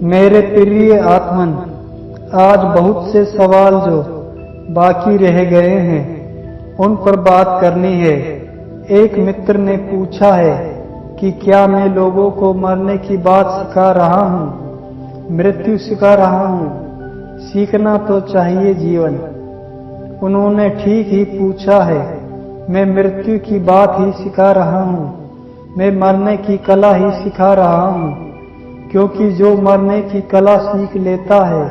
मेरे प्रिय आत्मन, आज बहुत से सवाल जो बाकी रह गए हैं उन पर बात करनी है। एक मित्र ने पूछा है कि क्या मैं लोगों को मरने की बात सिखा रहा हूँ, मृत्यु सिखा रहा हूँ। सीखना तो चाहिए जीवन। उन्होंने ठीक ही पूछा है। मैं मृत्यु की बात ही सिखा रहा हूँ, मैं मरने की कला ही सिखा रहा हूँ, क्योंकि जो मरने की कला सीख लेता है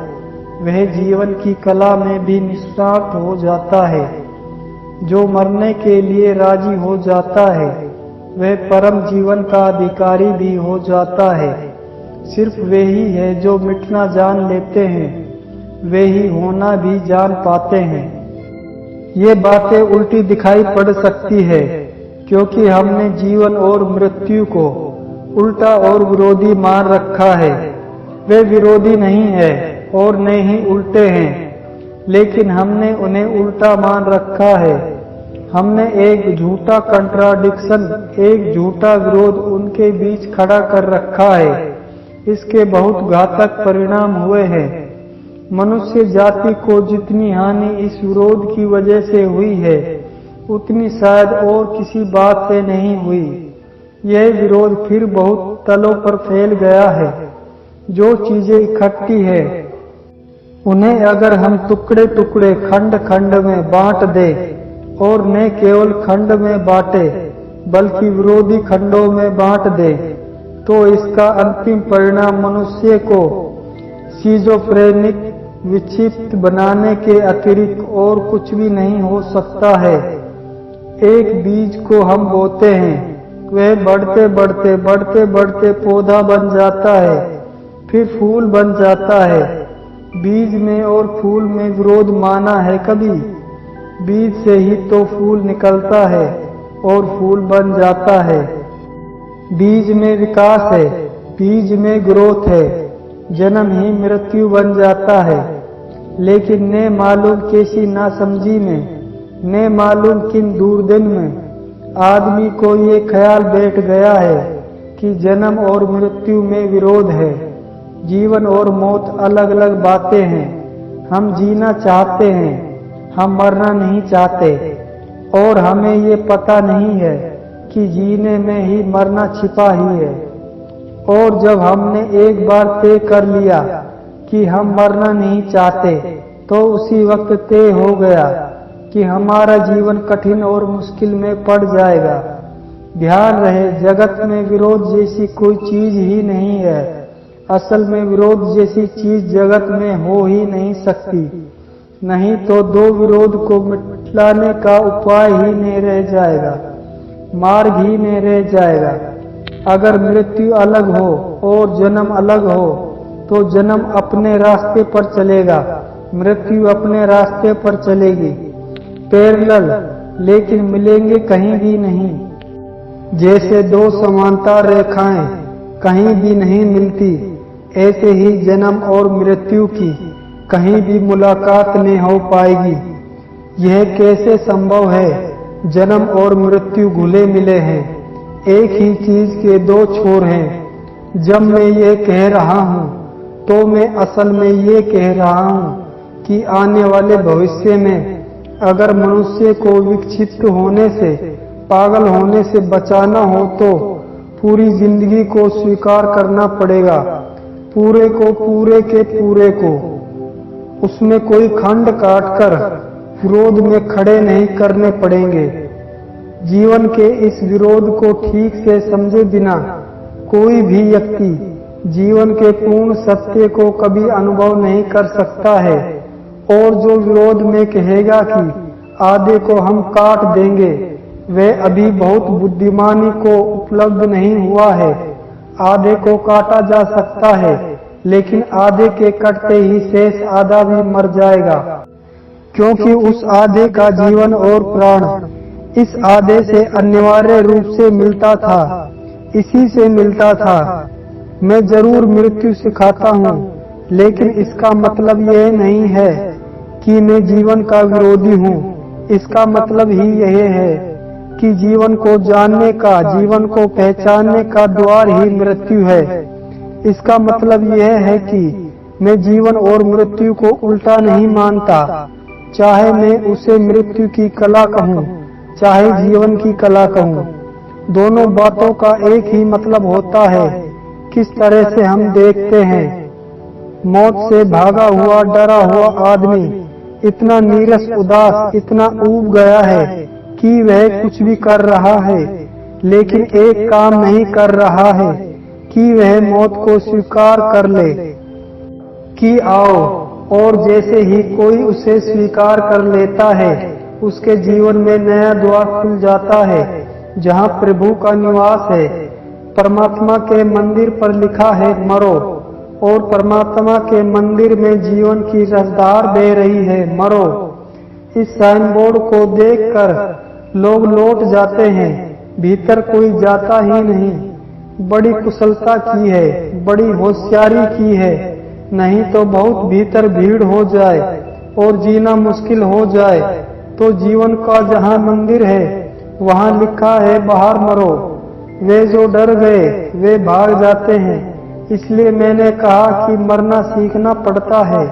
वह जीवन की कला में भी निष्णात हो जाता है। जो मरने के लिए राजी हो जाता है वह परम जीवन का अधिकारी भी हो जाता है। सिर्फ वे ही है जो मिटना जान लेते हैं, वे ही होना भी जान पाते हैं। ये बातें उल्टी दिखाई पड़ सकती है क्योंकि हमने जीवन और मृत्यु को उल्टा और विरोधी मान रखा है। वे विरोधी नहीं है और न ही उल्टे हैं, लेकिन हमने उन्हें उल्टा मान रखा है। हमने एक झूठा कंट्राडिक्शन, एक झूठा विरोध उनके बीच खड़ा कर रखा है। इसके बहुत घातक परिणाम हुए हैं। मनुष्य जाति को जितनी हानि इस विरोध की वजह से हुई है उतनी शायद और किसी बात से नहीं हुई। यह विरोध फिर बहुत तलों पर फैल गया है। जो चीजें इकट्ठी है उन्हें अगर हम टुकड़े टुकड़े खंड खंड में बांट दे और न केवल खंड में बांटे बल्कि विरोधी खंडों में बांट दे तो इसका अंतिम परिणाम मनुष्य को सिजोफ्रेनिक विक्षिप्त बनाने के अतिरिक्त और कुछ भी नहीं हो सकता है। एक बीज को हम बोते हैं, वह बढ़ते बढ़ते बढ़ते बढ़ते पौधा बन जाता है, फिर फूल बन जाता है। बीज में और फूल में विरोध माना है कभी? बीज से ही तो फूल निकलता है और फूल बन जाता है। बीज में विकास है, बीज में ग्रोथ है, जन्म ही मृत्यु बन जाता है। लेकिन ने मालूम कैसी नासमझी में, ने मालूम किन दूरदिन में आदमी को ये ख्याल बैठ गया है कि जन्म और मृत्यु में विरोध है। जीवन और मौत अलग अलग बातें हैं। हम जीना चाहते हैं, हम मरना नहीं चाहते, और हमें ये पता नहीं है कि जीने में ही मरना छिपा ही है। और जब हमने एक बार तय कर लिया कि हम मरना नहीं चाहते तो उसी वक्त तय हो गया कि हमारा जीवन कठिन और मुश्किल में पड़ जाएगा। ध्यान रहे, जगत में विरोध जैसी कोई चीज ही नहीं है। असल में विरोध जैसी चीज जगत में हो ही नहीं सकती, नहीं तो दो विरोध को मिटाने का उपाय ही नहीं रह जाएगा, मार्ग ही नहीं रह जाएगा। अगर मृत्यु अलग हो और जन्म अलग हो तो जन्म अपने रास्ते पर चलेगा, मृत्यु अपने रास्ते पर चलेगी। पैरेलल, लेकिन मिलेंगे कहीं भी नहीं। जैसे दो समांतर रेखाएं कहीं भी नहीं मिलती, ऐसे ही जन्म और मृत्यु की कहीं भी मुलाकात नहीं हो पाएगी। यह कैसे संभव है? जन्म और मृत्यु घुले मिले हैं, एक ही चीज के दो छोर हैं। जब मैं ये कह रहा हूँ तो मैं असल में ये कह रहा हूँ कि आने वाले भविष्य में अगर मनुष्य को विक्षिप्त होने से, पागल होने से बचाना हो तो पूरी जिंदगी को स्वीकार करना पड़ेगा, पूरे को, पूरे के पूरे को। उसमें कोई खंड काटकर विरोध में खड़े नहीं करने पड़ेंगे। जीवन के इस विरोध को ठीक से समझे बिना कोई भी व्यक्ति जीवन के पूर्ण सत्य को कभी अनुभव नहीं कर सकता है। और जो विरोध में कहेगा कि आधे को हम काट देंगे, वह अभी बहुत बुद्धिमानी को उपलब्ध नहीं हुआ है। आधे को काटा जा सकता है, लेकिन आधे के कटते ही शेष आधा भी मर जाएगा, क्योंकि उस आधे का जीवन और प्राण इस आधे से अनिवार्य रूप से मिलता था, इसी से मिलता था। मैं जरूर मृत्यु सिखाता हूँ, लेकिन इसका मतलब यह नहीं है कि मैं जीवन का विरोधी हूँ। इसका मतलब ही यह है कि जीवन को जानने का, जीवन को पहचानने का द्वार ही मृत्यु है। इसका मतलब यह है कि मैं जीवन और मृत्यु को उल्टा नहीं मानता, चाहे मैं उसे मृत्यु की कला कहूँ, चाहे जीवन की कला कहूँ। दोनों बातों का एक ही मतलब होता है, किस तरह से हम देखते हैं। मौत से भागा हुआ डरा हुआ आदमी इतना नीरस उदास इतना ऊब गया है कि वह कुछ भी कर रहा है, लेकिन एक काम नहीं कर रहा है कि वह मौत को स्वीकार कर ले कि आओ। और जैसे ही कोई उसे स्वीकार कर लेता है, उसके जीवन में नया द्वार खुल जाता है जहाँ प्रभु का निवास है। परमात्मा के मंदिर पर लिखा है मरो, और परमात्मा के मंदिर में जीवन की रसधार बह रही है मरो। इस साइन बोर्ड को देखकर लोग लौट जाते हैं, भीतर कोई जाता ही नहीं। बड़ी कुशलता की है, बड़ी होशियारी की है, नहीं तो बहुत भीतर भीड़ हो जाए और जीना मुश्किल हो जाए। तो जीवन का जहाँ मंदिर है वहाँ लिखा है बाहर मरो। वे जो डर गए वे भाग जाते हैं। इसलिए मैंने कहा कि मरना सीखना पड़ता है।